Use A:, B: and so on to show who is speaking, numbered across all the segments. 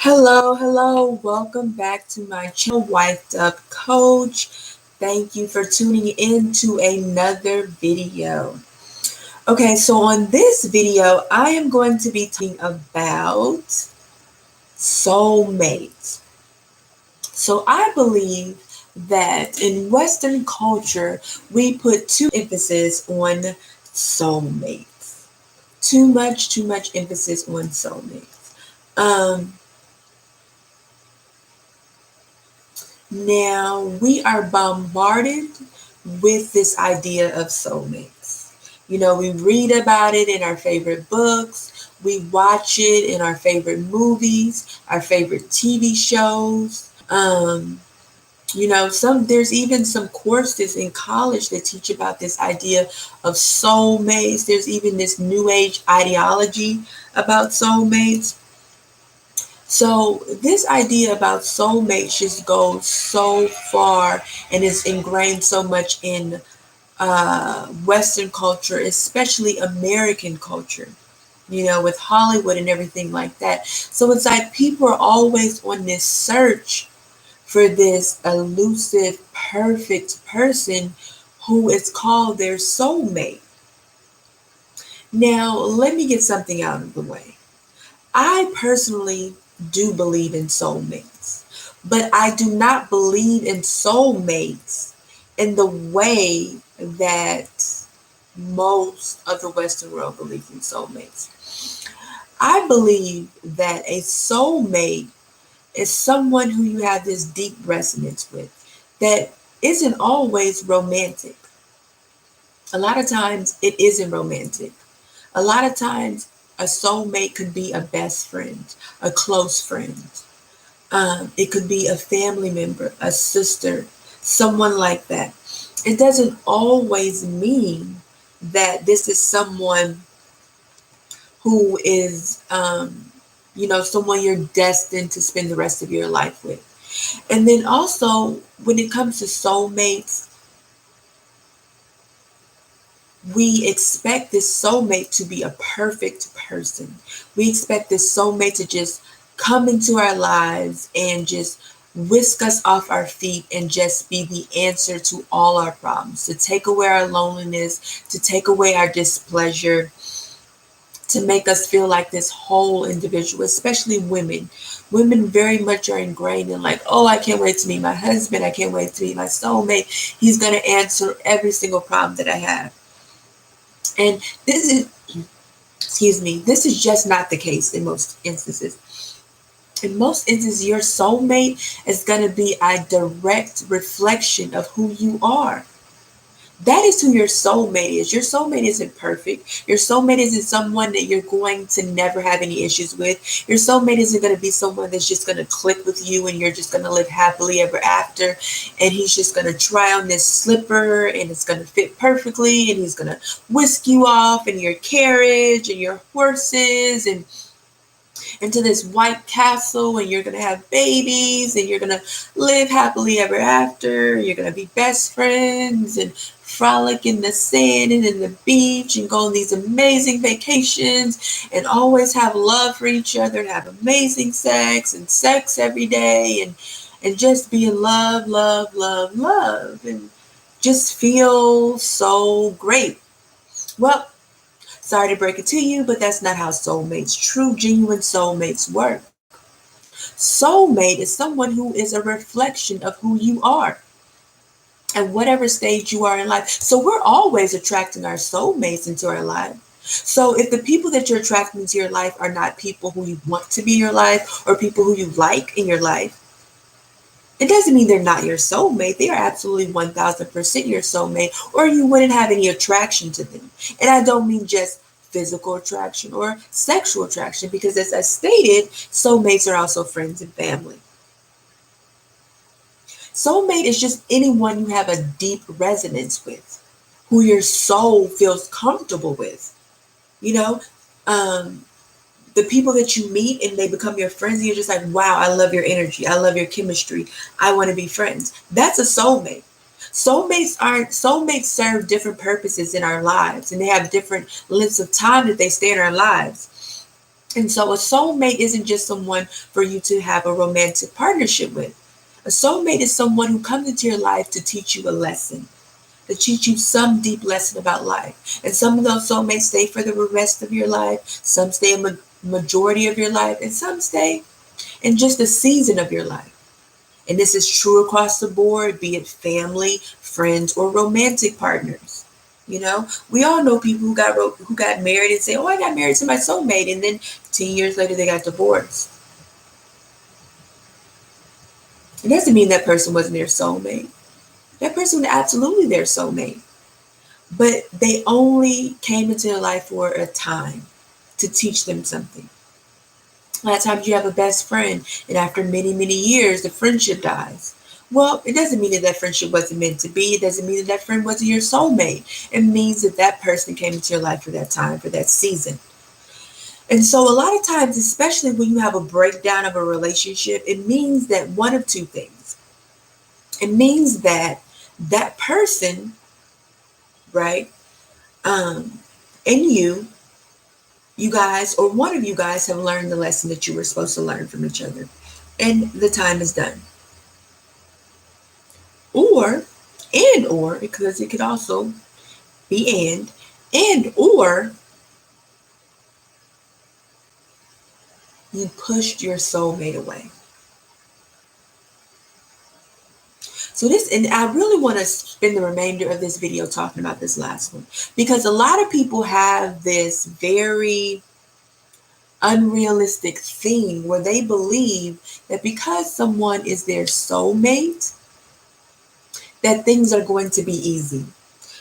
A: Hello. Welcome back to my channel, Wifed Up Coach. Thank you for tuning in to another video. Okay, so on this video, I am going to be talking about soulmates. So I believe that in Western culture, we put too emphasis on soulmates. Too much emphasis on soulmates. Um, Now, we are bombarded with this idea of soulmates. We read about it in our favorite books, we watch it in our favorite movies, our favorite TV shows. There's even some courses in college that teach about this idea of soulmates. There's even this new age ideology about soulmates. So this idea about soulmates just goes so far and is ingrained so much in Western culture, especially American culture, with Hollywood and everything like that. So it's like people are always on this search for this elusive, perfect person who is called their soulmate. Now, let me get something out of the way. I personally do believe in soulmates, but I do not believe in soulmates in the way that most of the Western world believes in soulmates. I believe that a soulmate is someone who you have this deep resonance with that isn't always romantic. A lot of times it isn't romantic. A lot of times, a soulmate could be a best friend, a close friend. It could be a family member, a sister, someone like that. It doesn't always mean that this is someone who is, someone you're destined to spend the rest of your life with. And then also, when it comes to soulmates, we expect this soulmate to be a perfect person. We expect this soulmate to just come into our lives and just whisk us off our feet and just be the answer to all our problems, to take away our loneliness, to take away our displeasure, to make us feel like this whole individual, especially women. Women very much are ingrained in like, oh, I can't wait to meet my husband. I can't wait to meet my soulmate. He's going to answer every single problem that I have. And this is just not the case in most instances. In most instances, your soulmate is going to be a direct reflection of who you are. That is who your soulmate is. Your soulmate isn't perfect. Your soulmate isn't someone that you're going to never have any issues with. Your soulmate isn't going to be someone that's just going to click with you and you're just going to live happily ever after. And he's just going to try on this slipper and it's going to fit perfectly. And he's going to whisk you off in your carriage and your horses and into this white castle, and you're going to have babies and you're going to live happily ever after. You're going to be best friends and frolic in the sand and in the beach and go on these amazing vacations and always have love for each other and have amazing sex and sex every day and just be in love and just feel so great. Well, sorry to break it to you, but that's not how soulmates, true, genuine soulmates work. Soulmate is someone who is a reflection of who you are at whatever stage you are in life. So we're always attracting our soulmates into our life. So if the people that you're attracting into your life are not people who you want to be in your life or people who you like in your life, it doesn't mean they're not your soulmate. They are absolutely 1000% your soulmate, or you wouldn't have any attraction to them. And I don't mean just physical attraction or sexual attraction, because as I stated, soulmates are also friends and family. Soulmate is just anyone you have a deep resonance with, who your soul feels comfortable with. You know, um, the people that you meet and they become your friends, and you're just like, wow, I love your energy. I love your chemistry. I want to be friends. That's a soulmate. Soulmates serve different purposes in our lives, and they have different lengths of time that they stay in our lives. And so a soulmate isn't just someone for you to have a romantic partnership with. A soulmate is someone who comes into your life to teach you a lesson, to teach you some deep lesson about life. And some of those soulmates stay for the rest of your life, some stay a majority of your life, and some stay in just a season of your life. And this is true across the board, be it family, friends, or romantic partners. You know, we all know people who got married and say, "Oh, I got married to my soulmate," and then 10 years later they got divorced. It doesn't mean that person wasn't their soulmate. That person was absolutely their soulmate, but they only came into their life for a time to teach them something. A lot of times you have a best friend, and after many, many years, the friendship dies. Well, it doesn't mean that that friendship wasn't meant to be. It doesn't mean that that friend wasn't your soulmate. It means that that person came into your life for that time, for that season. And so, a lot of times, especially when you have a breakdown of a relationship, it means that one of two things. It means that that person, right, um, and you guys, or one of you guys, have learned the lesson that you were supposed to learn from each other, and the time is done. Or, or, because it could also be or you pushed your soulmate away. So this, and I really want to spend the remainder of this video talking about this last one, because a lot of people have this very unrealistic thing where they believe that because someone is their soulmate, that things are going to be easy,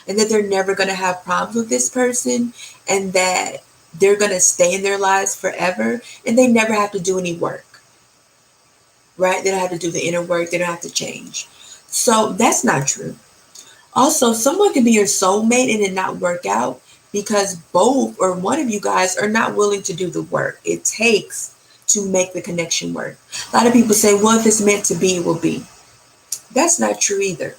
A: and that they're never going to have problems with this person, and that they're going to stay in their lives forever, and they never have to do any work, right? They don't have to do the inner work. They don't have to change. So that's not true. Also, someone can be your soulmate and it not work out because both or one of you guys are not willing to do the work it takes to make the connection work. A lot of people say, well, if it's meant to be, it will be. That's not true either.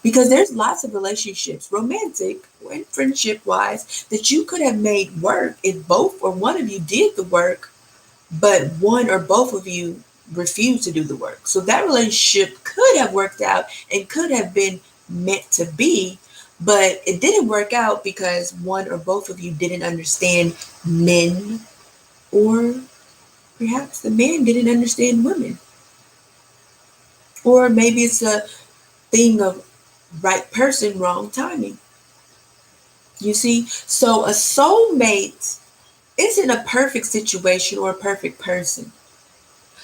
A: Because there's lots of relationships, romantic and friendship wise, that you could have made work if both or one of you did the work, but one or both of you refused to do the work. So that relationship could have worked out and could have been meant to be, but it didn't work out because one or both of you didn't understand men, or perhaps the man didn't understand women. Or maybe it's a thing of right person, wrong timing. You see? So a soulmate isn't a perfect situation or a perfect person.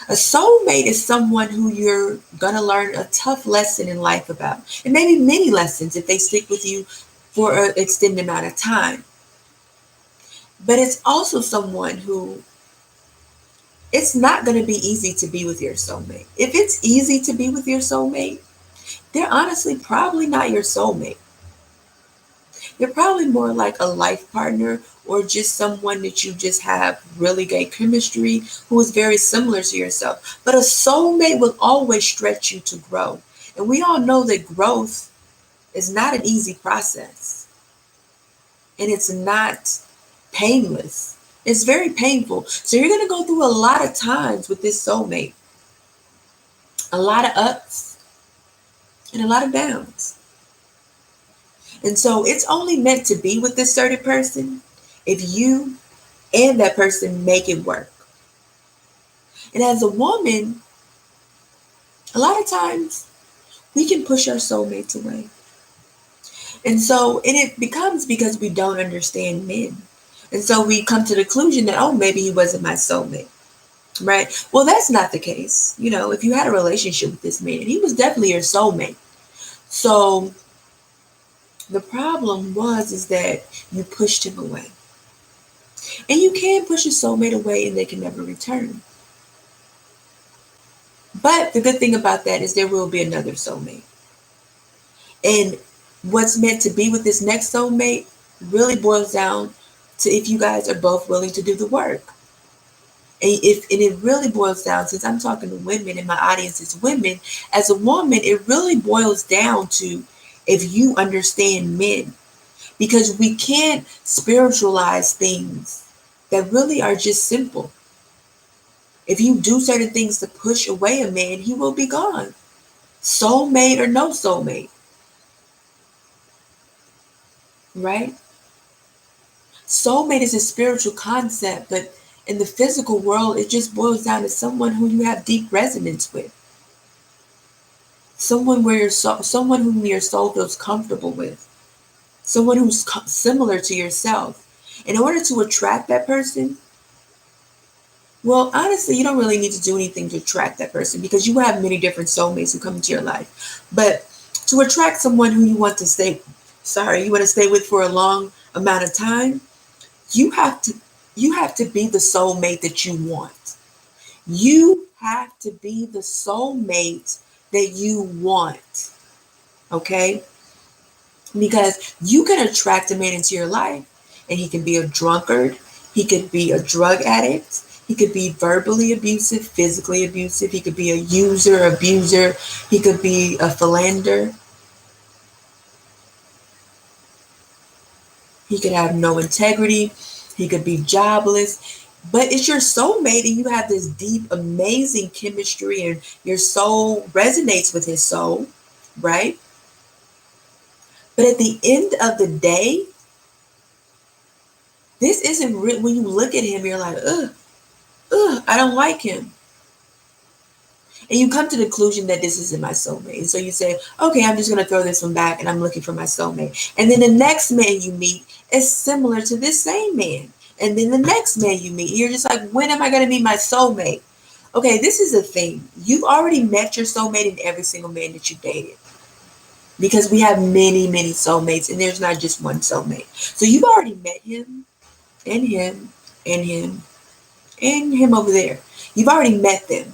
A: A soulmate is someone who you're going to learn a tough lesson in life about, and maybe many lessons if they stick with you for an extended amount of time. But it's also someone who it's not going to be easy to be with your soulmate. If it's easy to be with your soulmate, they're honestly probably not your soulmate. They're probably more like a life partner, or just someone that you just have really great chemistry, who is very similar to yourself. But a soulmate will always stretch you to grow. And we all know that growth is not an easy process. And it's not painless. It's very painful. So you're going to go through a lot of times with this soulmate. A lot of ups and a lot of downs. And so it's only meant to be with this certain person if you and that person make it work. And as a woman, a lot of times we can push our soulmates away. And so, and it becomes because we don't understand men. And so we come to the conclusion that, oh, maybe he wasn't my soulmate. Right? Well, that's not the case. You know, if you had a relationship with this man, he was definitely your soulmate. So the problem is that you pushed him away. And you can push a soulmate away and they can never return. But the good thing about that is there will be another soulmate. And what's meant to be with this next soulmate really boils down to if you guys are both willing to do the work. And it really boils down, since I'm talking to women and my audience is women, as a woman, it really boils down to if you understand men. Because we can't spiritualize things that really are just simple. If you do certain things to push away a man, he will be gone. Soulmate or no soulmate, right? Soulmate is a spiritual concept, but in the physical world, it just boils down to someone who you have deep resonance with. Someone whom your soul feels comfortable with. Someone who's similar to yourself. In order to attract that person, well, honestly, you don't really need to do anything to attract that person because you have many different soulmates who come into your life. But to attract someone who you want to stay with for a long amount of time, you have to you have to be the soulmate that you want. You have to be the soulmate that you want. Okay? Because you can attract a man into your life and he can be a drunkard, he could be a drug addict, he could be verbally abusive, physically abusive, he could be a user, abuser, he could be a philanderer, he could have no integrity, he could be jobless. But it's your soulmate and you have this deep, amazing chemistry and your soul resonates with his soul, right? But at the end of the day, this isn't real. When you look at him, you're like, ugh, I don't like him. And you come to the conclusion that this isn't my soulmate. And so you say, okay, I'm just going to throw this one back and I'm looking for my soulmate. And then the next man you meet is similar to this same man. And then the next man you meet, you're just like, when am I going to meet my soulmate? Okay, this is the thing. You've already met your soulmate in every single man that you dated. Because we have many, many soulmates and there's not just one soulmate. So you've already met him and him and him and him over there. You've already met them.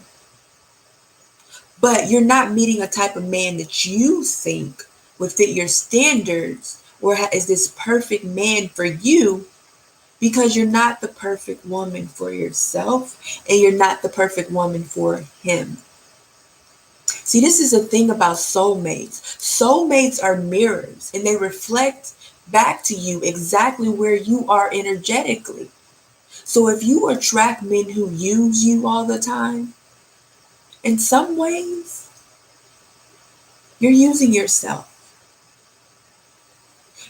A: But you're not meeting a type of man that you think would fit your standards or is this perfect man for you because you're not the perfect woman for yourself and you're not the perfect woman for him. See, this is the thing about soulmates. Soulmates are mirrors and they reflect back to you exactly where you are energetically. So if you attract men who use you all the time, in some ways, you're using yourself.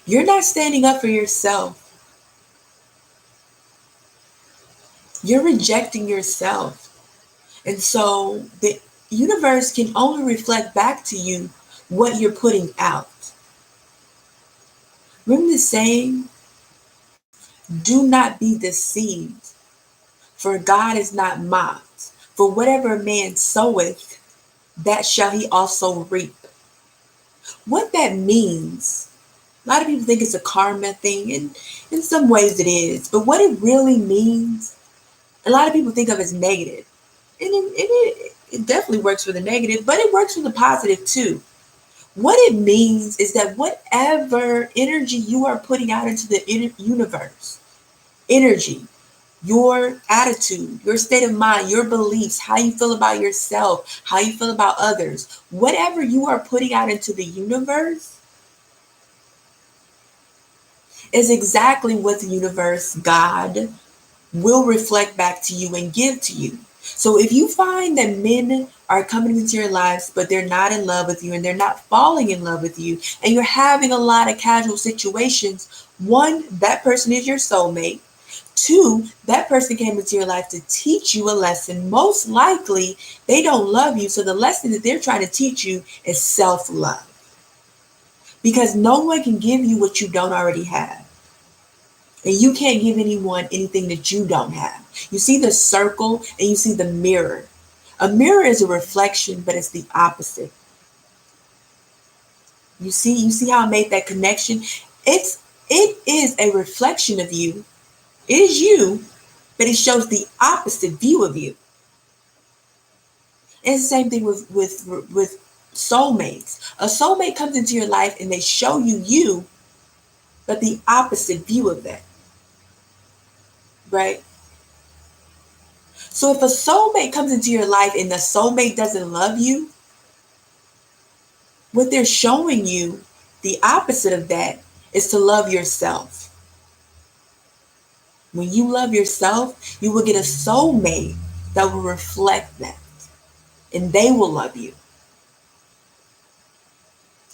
A: You're not standing up for yourself. You're rejecting yourself. And so the universe can only reflect back to you what you're putting out. Remember the saying, do not be deceived, for God is not mocked. For whatever a man soweth, that shall he also reap. What that means, a lot of people think it's a karma thing, and in some ways it is. But what it really means, a lot of people think of as negative. And it definitely works for the negative, but it works for the positive too. What it means is that whatever energy you are putting out into the universe, energy, your attitude, your state of mind, your beliefs, how you feel about yourself, how you feel about others, whatever you are putting out into the universe is exactly what the universe, God, will reflect back to you and give to you. So if you find that men are coming into your lives, but they're not in love with you and they're not falling in love with you, and you're having a lot of casual situations, one, that person is your soulmate. Two, that person came into your life to teach you a lesson. Most likely, they don't love you. So the lesson that they're trying to teach you is self-love. Because no one can give you what you don't already have. And you can't give anyone anything that you don't have. You see the circle and you see the mirror. A mirror is a reflection, but it's the opposite. You see how I made that connection? It is a reflection of you. It is you, but it shows the opposite view of you. And it's the same thing with soulmates. A soulmate comes into your life and they show you, but the opposite view of that. Right? So if a soulmate comes into your life and the soulmate doesn't love you, what they're showing you, the opposite of that, is to love yourself. When you love yourself, you will get a soulmate that will reflect that, and they will love you.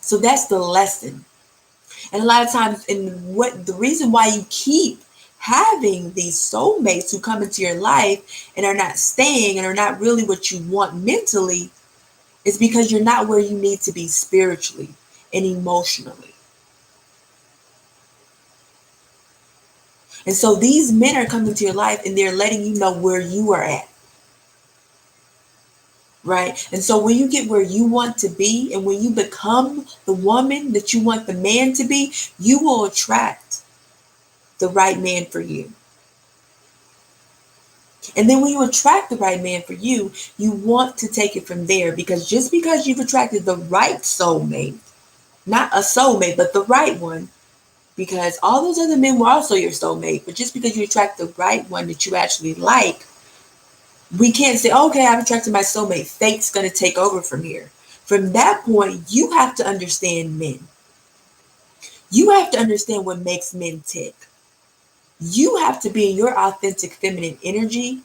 A: So that's the lesson. And a lot of times, and what the reason why you keep having these soulmates who come into your life and are not staying and are not really what you want mentally is because you're not where you need to be spiritually and emotionally. And so these men are coming to your life and they're letting you know where you are at. Right? And so when you get where you want to be and when you become the woman that you want the man to be, you will attract the right man for you. And then when you attract the right man for you, you want to take it from there, because just because you've attracted the right soulmate, not a soulmate, but the right one, because all those other men were also your soulmate, but just because you attract the right one that you actually like, we can't say, okay, I've attracted my soulmate. Fate's going to take over from here. From that point, you have to understand men. You have to understand what makes men tick. You have to be in your authentic feminine energy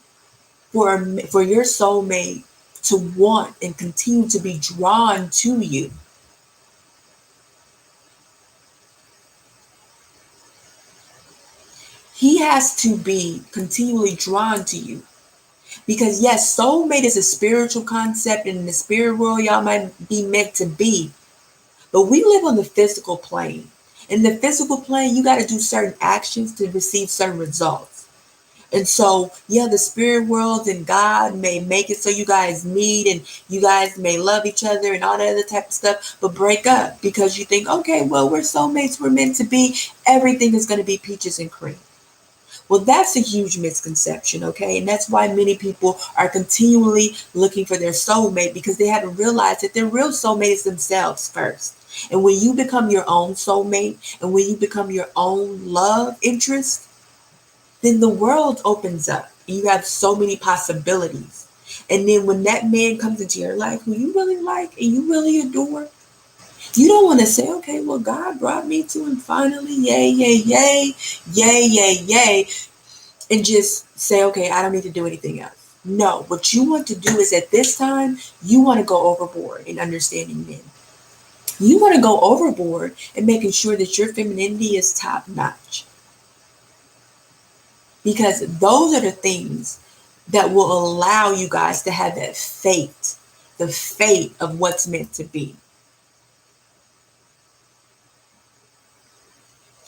A: for your soulmate to want and continue to be drawn to you. He has to be continually drawn to you. Because yes, soulmate is a spiritual concept, and in the spirit world, y'all might be meant to be. But we live on the physical plane. In the physical plane, you got to do certain actions to receive certain results. And so, yeah, the spirit world and God may make it so you guys meet and you guys may love each other and all that other type of stuff, but break up because you think, okay, well, we're soulmates, we're meant to be. Everything is going to be peaches and cream. Well, that's a huge misconception, okay? And that's why many people are continually looking for their soulmate, because they haven't realized that their real soulmate is themselves first. And when you become your own soulmate and when you become your own love interest, then the world opens up and you have so many possibilities. And then when that man comes into your life who you really like and you really adore, you don't want to say, okay, well, God brought me to him finally, yay, yay, yay, yay, yay, yay, and just say, okay, I don't need to do anything else. No, what you want to do is at this time, you want to go overboard in understanding men. You want to go overboard in making sure that your femininity is top notch. Because those are the things that will allow you guys to have that fate, the fate of what's meant to be.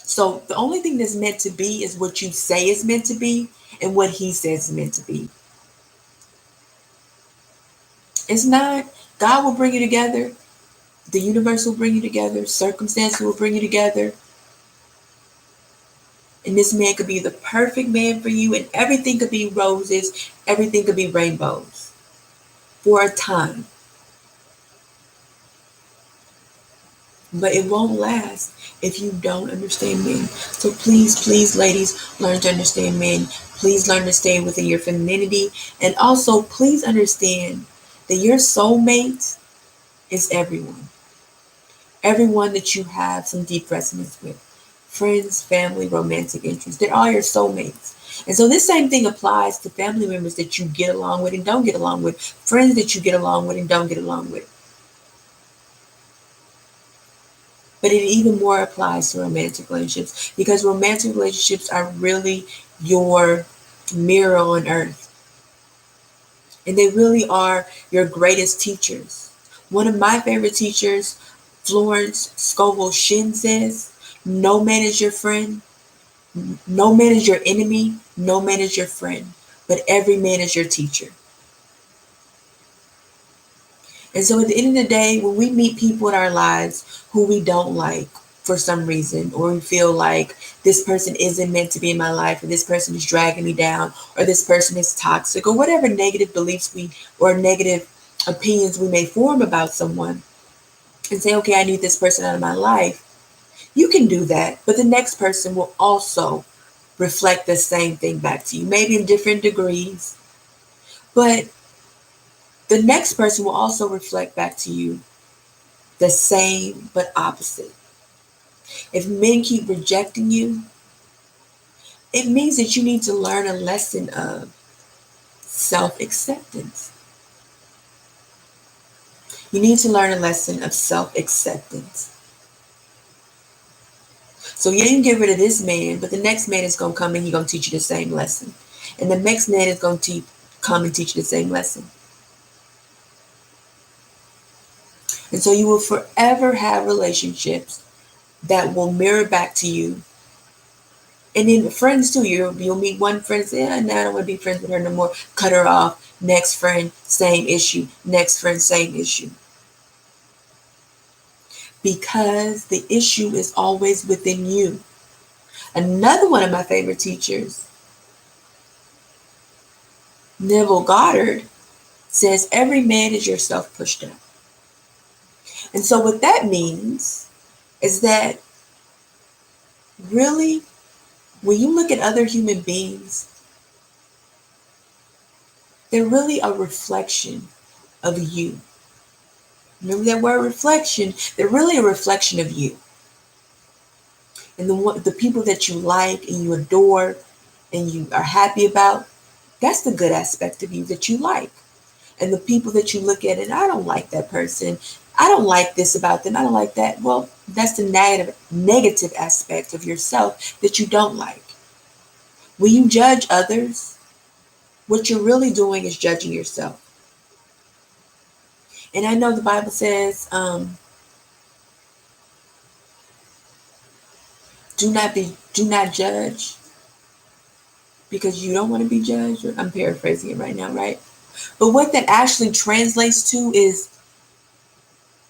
A: So the only thing that's meant to be is what you say is meant to be and what he says is meant to be. It's not, God will bring you together, the universe will bring you together, circumstances will bring you together. And this man could be the perfect man for you, and everything could be roses, everything could be rainbows for a time. But it won't last if you don't understand men. So please, please, ladies, learn to understand men. Please learn to stay within your femininity. And also, please understand that your soulmate is everyone. Everyone that you have some deep resonance with. Friends, family, romantic interests. They're all your soulmates. And so this same thing applies to family members that you get along with and don't get along with. Friends that you get along with and don't get along with. But it even more applies to romantic relationships, because romantic relationships are really your mirror on earth. And they really are your greatest teachers. One of my favorite teachers, Florence Scovel Shin, says, no man is your friend, no man is your enemy, no man is your friend, but every man is your teacher. And so at the end of the day, when we meet people in our lives who we don't like for some reason, or we feel like this person isn't meant to be in my life, or this person is dragging me down, or this person is toxic, or whatever negative beliefs or negative opinions we may form about someone, and say, okay, I need this person out of my life, you can do that, but the next person will also reflect the same thing back to you, maybe in different degrees, but the next person will also reflect back to you the same but opposite. If men keep rejecting you, It means that you need to learn a lesson of self-acceptance. You need to learn a lesson of self-acceptance. So you didn't get rid of this man, but the next man is going to come and he's going to teach you the same lesson. And the next man is going to come and teach you the same lesson. And so you will forever have relationships that will mirror back to you. And then friends too. You'll meet one friend and say, yeah, now I don't want to be friends with her no more. Cut her off. Next friend, same issue. Next friend, same issue. Because the issue is always within you. Another one of my favorite teachers, Neville Goddard, says every man is yourself pushed up. And so what that means is that really, when you look at other human beings, they're really a reflection of you. Remember that word reflection? They're really a reflection of you. And the people that you like and you adore and you are happy about, that's the good aspect of you that you like. And the people that you look at and I don't like that person, I don't like this about them, I don't like that, well, that's the negative aspect of yourself that you don't like. When you judge others, what you're really doing is judging yourself. And I know the Bible says, do not judge because you don't want to be judged. I'm paraphrasing it right now, right? But what that actually translates to is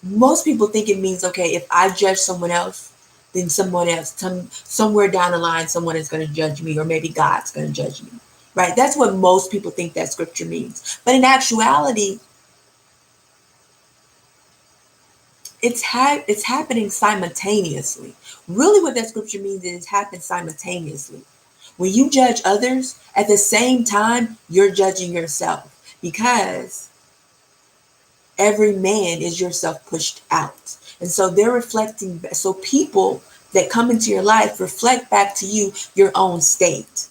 A: most people think it means, okay, if I judge someone else, then someone else, somewhere down the line, someone is going to judge me, or maybe God's going to judge me, right? That's what most people think that scripture means. But in actuality, it's happening simultaneously. Really, what that scripture means is it happens simultaneously. When you judge others, at the same time, you're judging yourself because every man is yourself pushed out. And so they're reflecting. So people that come into your life reflect back to you your own state.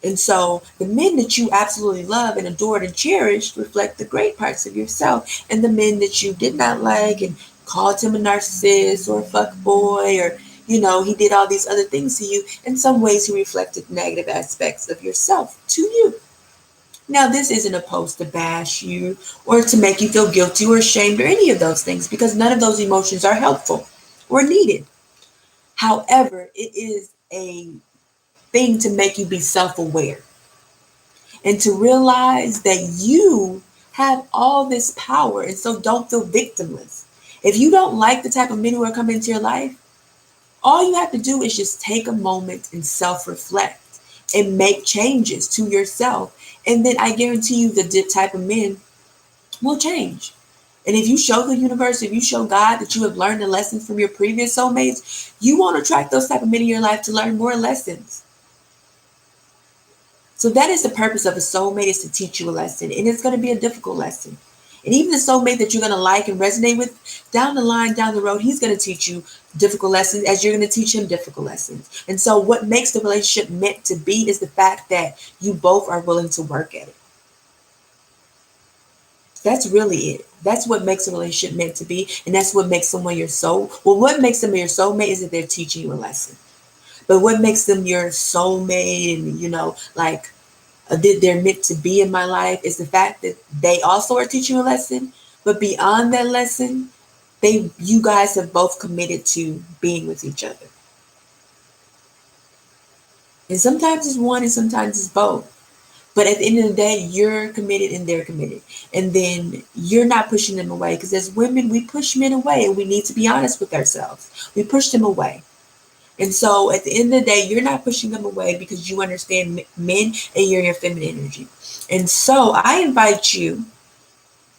A: And so the men that you absolutely love and adored and cherished reflect the great parts of yourself. And the men that you did not like and called him a narcissist or a fuck boy, or, he did all these other things to you, in some ways he reflected negative aspects of yourself to you. Now, this isn't a post to bash you or to make you feel guilty or ashamed or any of those things, because none of those emotions are helpful or needed. However, it is a thing to make you be self-aware and to realize that you have all this power, and so don't feel victimless. If you don't like the type of men who are coming into your life, all you have to do is just take a moment and self-reflect and make changes to yourself. And then I guarantee you the type of men will change. And if you show the universe, if you show God that you have learned the lessons from your previous soulmates, you won't attract those type of men in your life to learn more lessons. So that is the purpose of a soulmate, is to teach you a lesson. And it's going to be a difficult lesson. And even the soulmate that you're going to like and resonate with, down the line, down the road, he's going to teach you difficult lessons as you're going to teach him difficult lessons. And so what makes the relationship meant to be is the fact that you both are willing to work at it. That's really it. That's what makes a relationship meant to be. And that's what makes someone your soul. Well, what makes them your soulmate is that they're teaching you a lesson. But what makes them your soulmate and, like, they're meant to be in my life is the fact that they also are teaching you a lesson. But beyond that lesson, you guys have both committed to being with each other. And sometimes it's one and sometimes it's both. But at the end of the day, you're committed and they're committed. And then you're not pushing them away. Because as women, we push men away, and we need to be honest with ourselves. We push them away. And so at the end of the day, you're not pushing them away because you understand men and you're your feminine energy. And so I invite you,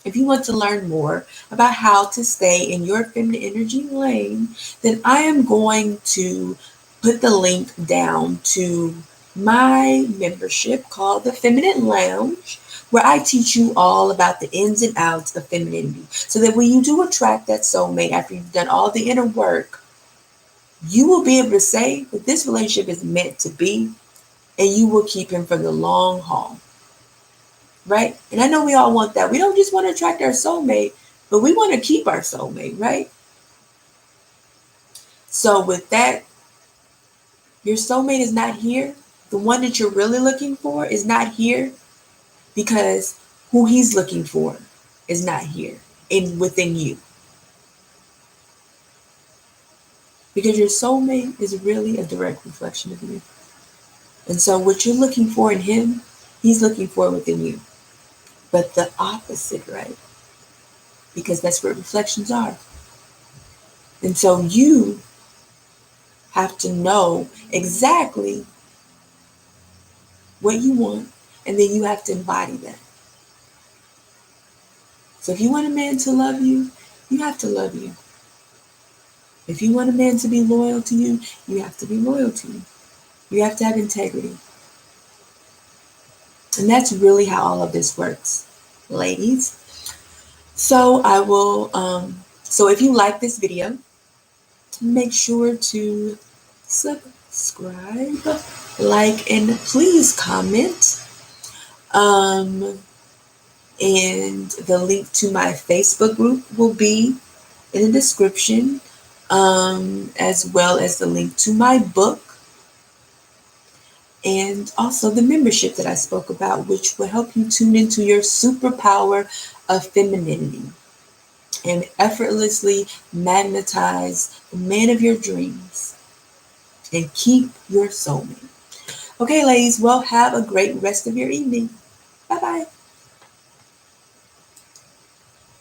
A: if you want to learn more about how to stay in your feminine energy lane, then I am going to put the link down to my membership called the Feminine Lounge, where I teach you all about the ins and outs of femininity. So that when you do attract that soulmate, after you've done all the inner work, you will be able to say that this relationship is meant to be, and you will keep him for the long haul. Right? And I know we all want that. We don't just want to attract our soulmate, but we want to keep our soulmate, right? So with that, your soulmate is not here. The one that you're really looking for is not here because who he's looking for is not here within you. Because your soulmate is really a direct reflection of you. And so what you're looking for in him, he's looking for within you. But the opposite, right? Because that's where reflections are. And so you have to know exactly what you want, and then you have to embody that. So if you want a man to love you, you have to love you. If you want a man to be loyal to you, you have to be loyal to you. You have to have integrity. And that's really how all of this works, ladies. So so if you like this video, make sure to subscribe, like, and please comment. And the link to my Facebook group will be in the description, as well as the link to my book, and also the membership that I spoke about, which will help you tune into your superpower of femininity and effortlessly magnetize the man of your dreams and keep your soulmate. Okay, ladies, well, have a great rest of your evening. Bye-bye.